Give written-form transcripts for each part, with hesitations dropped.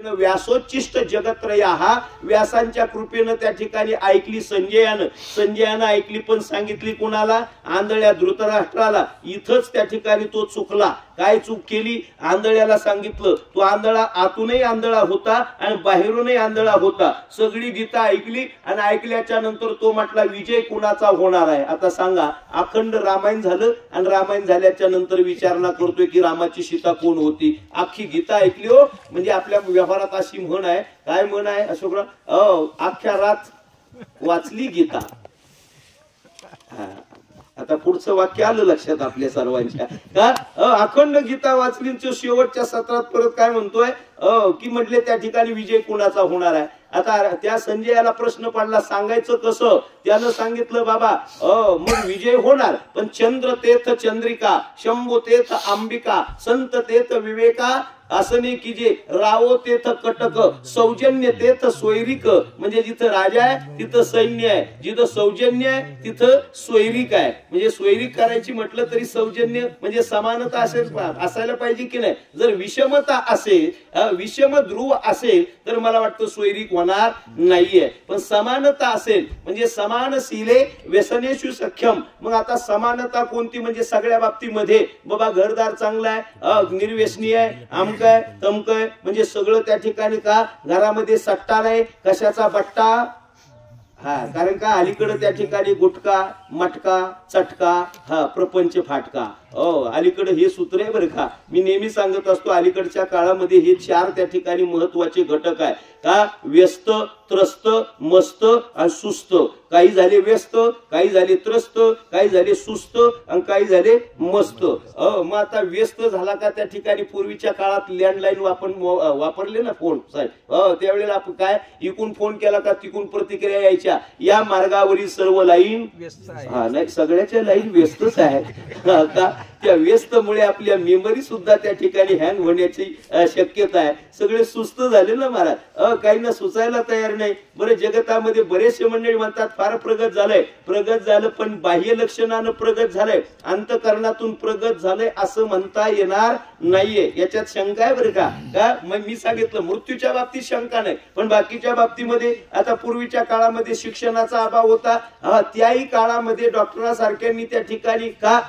व्यासोच्चिष्ट जगत्रया हा व्यासांच्या कृपेनं त्या ठिकाणी ऐकली संजयानं ऐकली, पण सांगितली कोणाला? आंधळ्या धृतराष्ट्राला. इथंच त्या ठिकाणी तो चुकला. काय चूक केली? आंधळ्याला सांगितलं. तो आंधळा आतूनही आंधळा होता आणि बाहेरूनही आंधळा होता. सगळी गीता ऐकली आणि ऐकल्याच्या नंतर तो म्हटला विजय कुणाचा होणार आहे? आता सांगा. अखंड रामायण झालं आणि रामायण झाल्याच्या नंतर विचारणा करतोय की रामाची सीता कोण होती. अख्खी गीता ऐकली हो. म्हणजे आपल्या व्यवहारात अशी म्हण आहे. काय म्हण आहे अशोकराव? अख्ख्या रात वाचली गीता. आता पुढचं वाक्य आलं लक्षात आपल्या सर्वांच्या का? अखंड गीता वाचली. शेवटच्या सत्रात परत काय म्हणतोय की म्हटले त्या ठिकाणी विजय कुणाचा होणार आहे? आता त्या संजयाला प्रश्न पडला सांगायचं कसं? त्यानं सांगितलं बाबा मग विजय होणार, पण चंद्र तेथ चंद्रिका, शंभू तेथ अंबिका, संत तेथ विवेका, असं नाही की जे रावो तेथ कटक, सौजन्य तेथ सोयरिक. म्हणजे जिथं राजा आहे तिथं सैन्य आहे, जिथं सौजन्य आहे तिथं सोयरिक आहे. म्हणजे सोयरिक करायची म्हटलं तरी सौजन्य म्हणजे समानता असायला पाहिजे की नाही? जर विषमता असेल, विषम ध्रुव असेल तर मला वाटतं सोयरिक होणार नाहीये. पण समानता असेल म्हणजे समानशीले व्यसनेषु सख्यम. मग आता समानता कोणती? म्हणजे सगळ्या बाबतीमध्ये बाबा घरदार चांगला आहे, निर्व्यसनी आहे, आमकय तमकय, म्हणजे सगळं त्या ठिकाणी का घरामध्ये सट्टा नाही, कशाचा बट्टा. कारण का अलीकडे त्या ठिकाणी गुटका मटका चटका प्रपंच फाटका. अलीकडे हे सूत्र आहे बरं का. मी नेहमी सांगत असतो अलीकडच्या काळामध्ये हे 4 त्या ठिकाणी महत्वाचे घटक आहे का? व्यस्त, त्रस्त, मस्त आणि सुस्त. काही झाले व्यस्त, काही झाले त्रस्त, काही झाले सुस्त आणि काही झाले मस्त. मग आता व्यस्त झाला का त्या ठिकाणी पूर्वीच्या काळात लँडलाईन आपण वापरले ना फोन साहेब, त्यावेळेला आपण काय इकून फोन केला का तिकून प्रतिक्रिया यायच्या. या मार्गावरील सर्व लाईन नाही, सगळ्याच्या लाईन व्यस्तच आहेत का? त्या व्यस्तमुळे आपल्या मेमरी सुद्धा त्या ठिकाणी हँग होण्याची शक्यता आहे. सगळे सुस्त झाले ना महाराज. काही ना सुचायला तयार नाही. बरं जगतामध्ये बरेचसे मंडळी म्हणतात फार प्रगत झालं, पण बाह्य लक्षणानं प्रगत झालंय, अंतकरणातून प्रगत झालंय असं म्हणता येणार नाहीये. याच्यात शंका आहे बरं का? मग मी सांगितलं मृत्यूच्या बाबतीत शंका नाही, पण बाकीच्या बाबतीमध्ये आता पूर्वीच्या काळामध्ये शिक्षणाचा अभाव होता. त्याही काळामध्ये डॉक्टरांसारख्यांनी त्या ठिकाणी का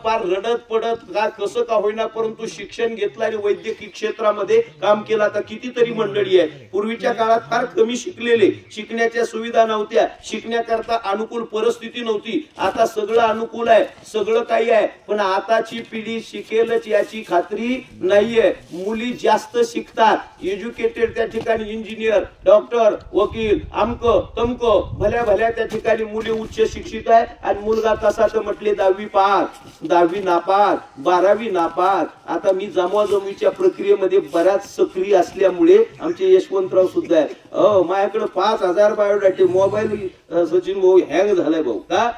फार रडत पडत का कसं का होईना परंतु शिक्षण घेतलं आणि वैद्यकीय क्षेत्रामध्ये काम केलं. आता कितीतरी मंडळी आहे पूर्वीच्या काळात फार कमी शिकलेले, शिकण्याच्या सुविधा नव्हत्या, शिकण्याकरता अनुकूल परिस्थिती नव्हती. आता सगळं अनुकूल आहे, सगळं काही आहे, पण आताची पिढी शिकेलच याची खात्री नाहीये. मुली जास्त शिकतात, एज्युकेटेड त्या ठिकाणी इंजिनियर, डॉक्टर, वकील, आमक तमक भल्या भल्या त्या ठिकाणी मुली उच्च शिक्षित आहे. आणि मुलगा कसा तर म्हटले 10वी पास, 10वी नापास, 12वी नापास. आता मी जमाजमीच्या प्रक्रियेमध्ये बऱ्याच सक्रिय असल्यामुळे आमचे यशवंतराव सुद्धा आहे. माझ्याकडे 5000 बायोडाटे. मोबाईल सचिन भाऊ हँग झालाय भाऊ का?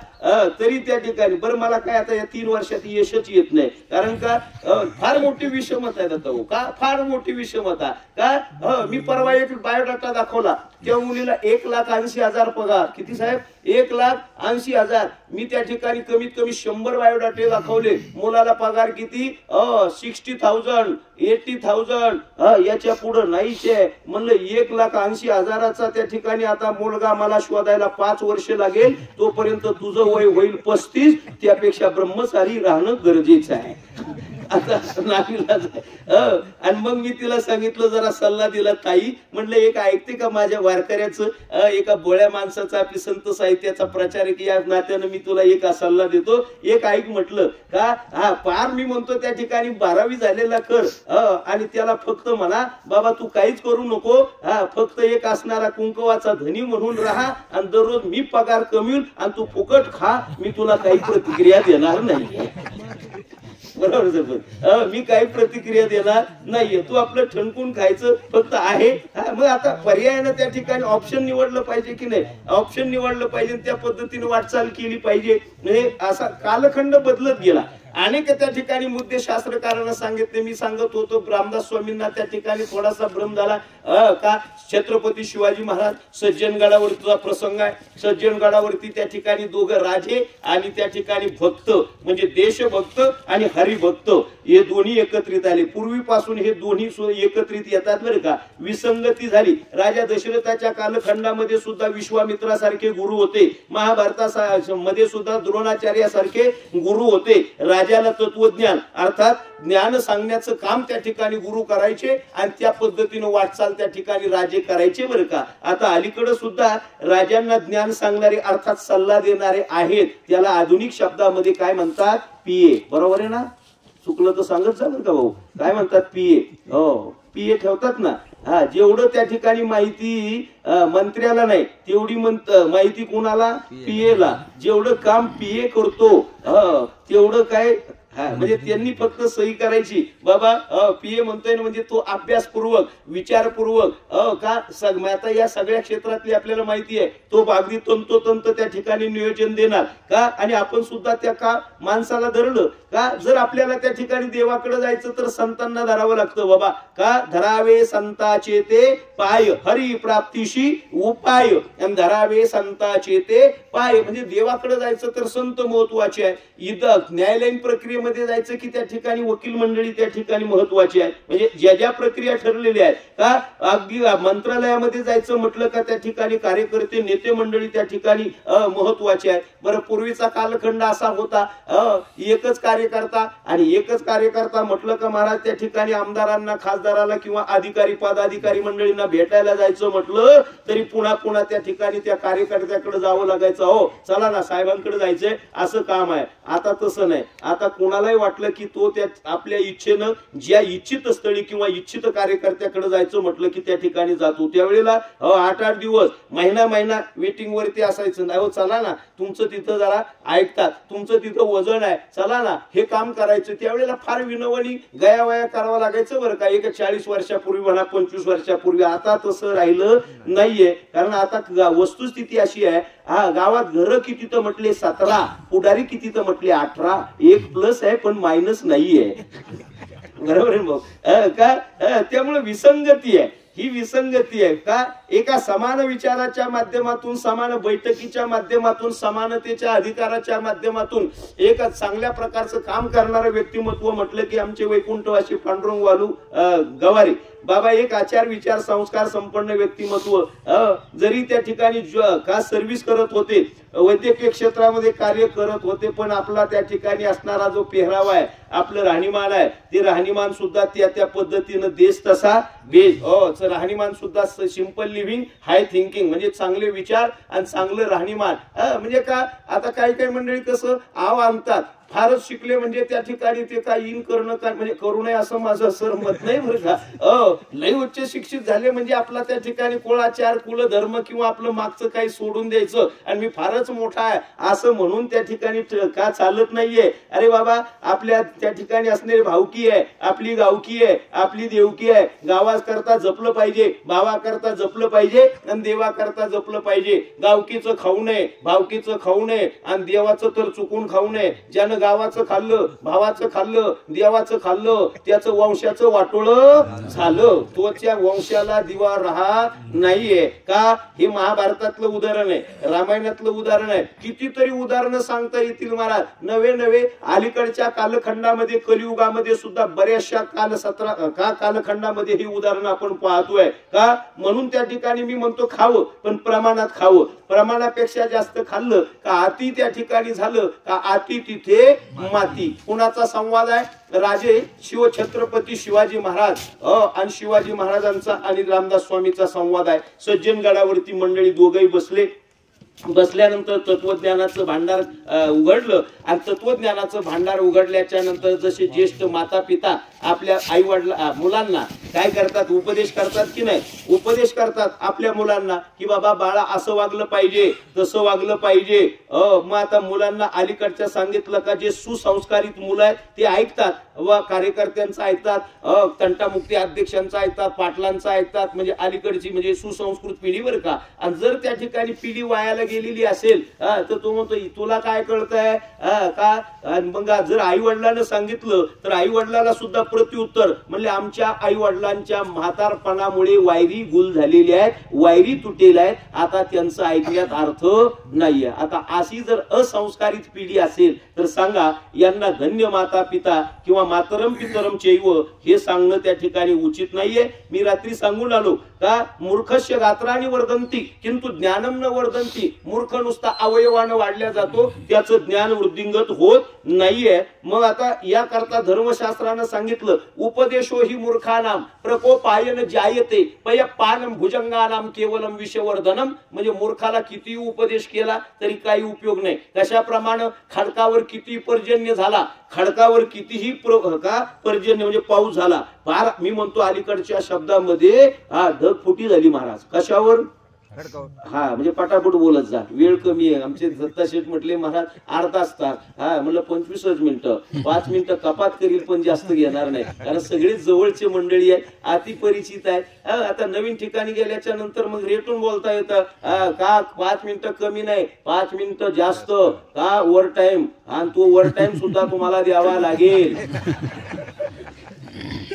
तरी त्या ठिकाणी बरं मला काय आता या 3 वर्षात यशच येत नाही. कारण का फार मोठी विषमता आहे भाऊ का? फार मोठी विषमता का? मी परवा एक बायोडाटा दाखवला. त्या मुलीला 1,80,000 पगार. किती साहेब? 1,80,000. मी त्या ठिकाणी कमीत कमी 100 बायोडाटे दाखवले. मुलाला पगार किती? 60,000, 80,000. याच्या पुढे नाहीच आहे. म्हणलं 1,80,000चा त्या ठिकाणी आता मुलगा मला शोधायला 5 वर्ष लागेल. तोपर्यंत तुझं वय होईल 35. त्यापेक्षा ब्रह्मचारी राहणं गरजेचं आहे. आता नावीलाज आहे. आणि मग मी तिला सांगितलं, जरा सल्ला दिला ताई. म्हटलं एक ऐकते का माझ्या वारकऱ्याचं? एका बोळ्या माणसाचा आपली संत साहित्याचा प्रचारक या नात्यानं मी तुला एक सल्ला देतो, एक ऐक म्हटलं का? पार मी म्हणतो त्या ठिकाणी 12वी झालेला कर आणि त्याला फक्त म्हणा बाबा तू काहीच करू नको, फक्त एक असणारा कुंकवाचा धनी म्हणून राहा आणि दररोज मी पगार कमील आणि तू फुकट खा, मी तुला काही प्रतिक्रिया देणार नाही. बरोबर सर, मी काही प्रतिक्रिया देणार नाहीये. तू आपलं ठणकून खायचं फक्त आहे. मग आता पर्यायानं त्या ठिकाणी ऑप्शन निवडलं पाहिजे की नाही? ऑप्शन निवडलं पाहिजे, त्या पद्धतीने वाटचाल केली पाहिजे. म्हणजे असा कालखंड बदलत गेला. अनेक त्या ठिकाणी मुद्दे शास्त्रकारांना सांगितले. मी सांगत होतो रामदास स्वामींना त्या ठिकाणी थोडासा भ्रम झाला का छत्रपती शिवाजी महाराज सज्जनगडावरचा प्रसंग आहे. सज्जनगडावरती त्या ठिकाणी दोघं राजे आणि त्या ठिकाणी भक्त म्हणजे देशभक्त आणि हरिभक्त हे दोन्ही एकत्रित आले. पूर्वीपासून हे दोन्ही एकत्रित येतात बरं का. विसंगती झाली. राजा दशरथाच्या कालखंडामध्ये सुद्धा विश्वामित्रासारखे गुरु होते. महाभारतामध्ये सुद्धा द्रोणाचार्यासारखे गुरु होते. राजाला तत्वज्ञान अर्थात ज्ञान सांगण्याचं काम त्या ठिकाणी गुरु करायचे आणि त्या पद्धतीने वाटचाल त्या ठिकाणी राजे करायचे बरं का. आता अलीकडे सुद्धा राजांना ज्ञान सांगणारे अर्थात सल्ला देणारे आहेत. त्याला आधुनिक शब्दामध्ये काय म्हणतात? पीए. बरोबर आहे ना? चुकलं तर सांगत जा बरं का भाऊ. काय म्हणतात? पीए. हो, पीए ठेवतात ना. हा, जेवढं त्या ठिकाणी माहिती मंत्र्याला नाही तेवढी माहिती कोणाला? पीएला. जेवढं काम पीए करतो तेवढं काय म्हणजे त्यांनी फक्त सही करायची. बाबा पीए म्हणतोय म्हणजे तो अभ्यासपूर्वक विचारपूर्वक का आता या सगळ्या क्षेत्रातली आपल्याला माहिती आहे. तो अगदी तंतोतंत त्या ठिकाणी नियोजन देणार का. आणि आपण सुद्धा त्या का माणसाला धरलं का. जर आपल्याला त्या ठिकाणी देवाकडे जायचं तर संतांना धरावं लागतं बाबा. का धरावे संताचे ते पाय हरी प्राप्तीशी उपाय. धरावे संताचे ते पाय म्हणजे देवाकडे जायचं तर संत महत्वाचे आहे. इथं न्यायालयीन प्रक्रियेमध्ये जायचं की त्या ठिकाणी वकील मंडळी त्या ठिकाणी महत्वाची आहे. म्हणजे ज्या ज्या प्रक्रिया ठरलेल्या आहेत का. अगदी मंत्रालयामध्ये जायचं म्हटलं का त्या ठिकाणी कार्यकर्ते नेते मंडळी त्या ठिकाणी महत्वाचे आहेत. बरं, पूर्वीचा कालखंड असा होता एकच कार्यकर्ता आणि एकच कार्यकर्ता म्हटलं का महाराज त्या ठिकाणी आमदारांना खासदाराला किंवा अधिकारी पदाधिकारी मंडळींना भेटायला जायचं म्हटलं तरी पुन्हा पुन्हा त्या ठिकाणी त्या कार्यकर्त्याकडे जावं लागायचं. हो चला ना साहेबांकडे जायचंय असं काम आहे. आता तसं नाही. आता कोणालाही वाटलं की तो त्या आपल्या इच्छेनं ज्या इच्छित स्थळी किंवा इच्छित कार्यकर्त्याकडे जायचं म्हटलं की त्या ठिकाणी जातो. त्यावेळेला 8-8 दिवस महिना वेटिंग वरती असायचं. नाही हो चला ना तुमचं तिथं जरा ऐकतात, तुमचं तिथं वजन आहे, चला ना हे काम करायचं. त्यावेळेला फार विनवणी गयावया करावं लागायचं बरं का. एक 40 वर्षापूर्वी म्हणा 25 वर्षापूर्वी. आता तसं राहिलं नाहीये. कारण आता वस्तुस्थिती अशी आहे गावात घर किती तर म्हटले 17, पुढारी किती तर म्हटले 18. एक प्लस आहे पण मायनस नाहीये. बरोबर आहे भाऊ का. त्यामुळे विसंगती आहे. ही विसंगती आहे का. एका समान विचाराच्या माध्यमातून समान बैठकीच्या माध्यमातून समानतेच्या अधिकाराच्या माध्यमातून एक चांगल्या प्रकारचं काम करणारं व्यक्तिमत्व म्हटलं की आमचे वैकुंठवासी पांडुरंग वालू गवारी बाबा एक आचार विचार संस्कार संपन्न व्यक्तिमत्व. जरी त्या ठिकाणी का सर्व्हिस करत होते, वैद्यकीय क्षेत्रामध्ये कार्य करत होते, पण आपला त्या ठिकाणी असणारा जो पेहरावा आहे आपलं राहणीमान आहे ते राहणीमान सुद्धा त्या पद्धतीनं देश तसा बेस राहणीमान सुद्धा सिंपल लिव्हिंग हाय थिंकिंग म्हणजे चांगले विचार आणि चांगलं राहणीमान. म्हणजे का आता काही काही मंडळी कसं आव आणतात फारच शिकले म्हणजे त्या ठिकाणी ते काय इन करणं काय म्हणजे करू नये असं माझं सर मत नाही बरं का. लय उच्च शिक्षित झाले म्हणजे आपला त्या ठिकाणी कुळाचार कुल धर्म किंवा आपलं मागचं काही सोडून द्यायचं आणि मी फारच मोठा आहे असं म्हणून त्या ठिकाणी का चालत नाहीये. अरे बाबा आपल्या त्या ठिकाणी असणारी भावकी आहे, आपली गावकी आहे, आपली देवकी आहे. गावाकरता जपलं पाहिजे, भावाकरता जपलं पाहिजे आणि देवाकरता जपलं पाहिजे. गावकीचं खाऊ नये, भावकीचं खाऊ नये आणि देवाचं तर चुकून खाऊ नये. ज्यानं गावाचं खाल्लं, भावाचं खाल्लं, देवाचं खाल्लं त्याचं वंशाचं वाटोळं झालं. तो त्या वंशाला दिवा राहत नाहीये का. हे महाभारतातलं उदाहरण आहे, रामायणातलं उदाहरण आहे. कितीतरी उदाहरणं सांगता येतील महाराज. नवे अलीकडच्या कालखंडामध्ये कलियुगामध्ये सुद्धा बऱ्याचशा कालखंडामध्ये ही उदाहरणं आपण पाहतोय का. म्हणून त्या ठिकाणी मी म्हणतो खावं पण प्रमाणात खावं. प्रमाणापेक्षा जास्त खाल्लं का अति त्या ठिकाणी झालं का अति तिथे माती. कुणाचा संवाद आहे. राजे छत्रपती शिवाजी महाराज आणि शिवाजी महाराजांचा आणि रामदास स्वामीचा संवाद आहे. सज्जनगडावरती मंडळी दोघही बसल्यानंतर तत्वज्ञानाचं भांडार उघडलं आणि तत्वज्ञानाचं भांडार उघडल्याच्या नंतर जसे ज्येष्ठ माता पिता आपल्या आई वडिला मुलांना काय करतात उपदेश करतात की नाही. उपदेश करतात आपल्या मुलांना की बाबा बाळा असं वागलं पाहिजे तसं वागलं पाहिजे. मग आता मुलांना अलीकडच्या सांगितलं का जे सुसंस्कारित मुलं आहेत ते ऐकतात व कार्यकर्त्यांचं ऐकतात, तंटामुक्ती अध्यक्षांचं ऐकतात, पाटलांचं ऐकतात. म्हणजे अलीकडची म्हणजे सुसंस्कृत पिढी बरं का. आणि जर त्या ठिकाणी पिढी वायाला करायला गेलेली असेल तर तो म्हणतो तुला काय कळतंय का? मग जर आई वडिलांना सांगितलं तर आई वडिलांना सुद्धा प्रत्युत्तर म्हणले आमच्या आई वडिलांच्या म्हातारपणामुळे वायरी गुल झालेली आहेत, वायरी तुटेल्या आहेत, आता त्यांचं ऐकण्यात अर्थ नाहीये. आता अशी जर असंस्कारित पिढी असेल तर सांगा यांना धन्य माता पिता किंवा मातरम पितरम चैव हे सांगणं त्या ठिकाणी उचित नाहीये. मी रात्री सांगून आलो का मूर्खस्य गात्राणी वर्धंती किंतु ज्ञानम न वर्धंती. मूर्ख नुसता अवयवानं वाढल्या जातो, त्याचं ज्ञान वृद्धिंगत होत नाहीये. मग आता या करता धर्मशास्त्रानं सांगितलं उपदेशो ही मूर्खानाम प्रकोपायन जायते पयपानम भुजंगानाम केवलम विषवर्धनम. म्हणजे मूर्खाला किती उपदेश केला तरी काही उपयोग नाही. कशाप्रमाणे खडकावर किती पर्जन्य झाला, खडकावर कितीही पर्जन्य म्हणजे पाऊस झाला, फार मी म्हणतो अलीकडच्या शब्दामध्ये ढगफुटी झाली महाराज. कशावर? हा म्हणजे पटापट बोलत जा, वेळ कमी आहे. आमचे दत्ता शेठ म्हटले महाराज अर्धा तास, म्हणलं 25 मिनिटं, 5 मिनिटं कपात करील पण जास्त घेणार नाही, कारण सगळे जवळचे मंडळी आहे, अति परिचित आहे. आता नवीन ठिकाणी गेल्याच्या नंतर मग रेटून बोलता येतं का 5 मिनिटं कमी नाही, 5 मिनिटं जास्त का ओव्हर टाइम, आणि तो ओव्हर टाइम सुद्धा तुम्हाला द्यावा लागेल.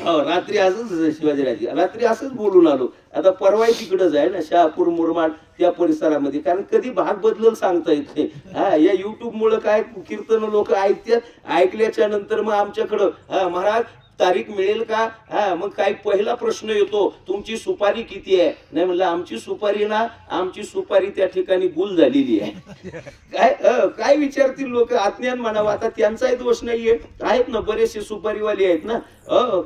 रात्री असंच शिवाजीराजे रात्री असंच बोलून आलो. आता परवा तिकडच आहे ना शहापूर मुरमाड त्या परिसरामध्ये, कारण कधी भाग बदलून सांगता येत नाही. या युट्यूब मुळे काय कीर्तन लोक ऐकतात, ऐकल्याच्या नंतर मग आमच्याकडं महाराज तारीख मिळेल का? मग काय पहिला प्रश्न येतो तुमची सुपारी किती आहे? नाही म्हणलं आमची सुपारी ना, आमची सुपारी त्या ठिकाणी गुल झालेली आहे. काय विचारतील लोक, अज्ञान म्हणावं. आता त्यांचाही दोष नाहीये, आहेत ना बरेचसे सुपारीवाले आहेत ना.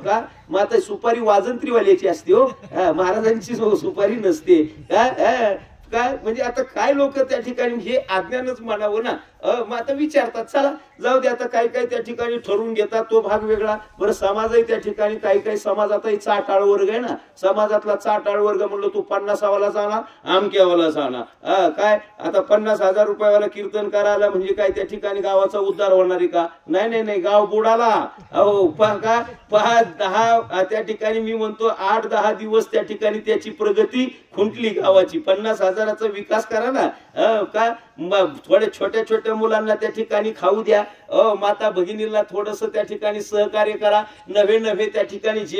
का मग आता सुपारी वाजंत्रीवाल्याची असते हो, महाराजांची सुपारी नसते काय? म्हणजे आता काय लोक त्या ठिकाणी हे अज्ञानच म्हणावं ना. मग आता विचारतात चला जाऊ दे, आता काही काही त्या ठिकाणी ठरवून घेतात, तो भाग वेगळा. बरं समाजही त्या ठिकाणी काही काही समाजातही चाटाळ वर्ग आहे ना, समाजातला चाटाळ वर्ग म्हणलं तू 50वाला जाणार, आमक्यावाला जाणार. काय आता 50,000 रुपयावाला कीर्तन करायला म्हणजे काय त्या ठिकाणी गावाचा उद्धार होणार आहे का? नाही नाही नाही, गाव बुडाला. अहो पहा 10 त्या ठिकाणी मी म्हणतो 8-10 दिवस त्या ठिकाणी त्याची प्रगती खुंटली गावाची. 50,000चा विकास करा ना. का थोड्या छोट्या छोट्या मुलांना त्या ठिकाणी खाऊ द्या, माता भगिनीला थोडस त्या ठिकाणी सहकार्य करा, नव्हे त्या ठिकाणी जे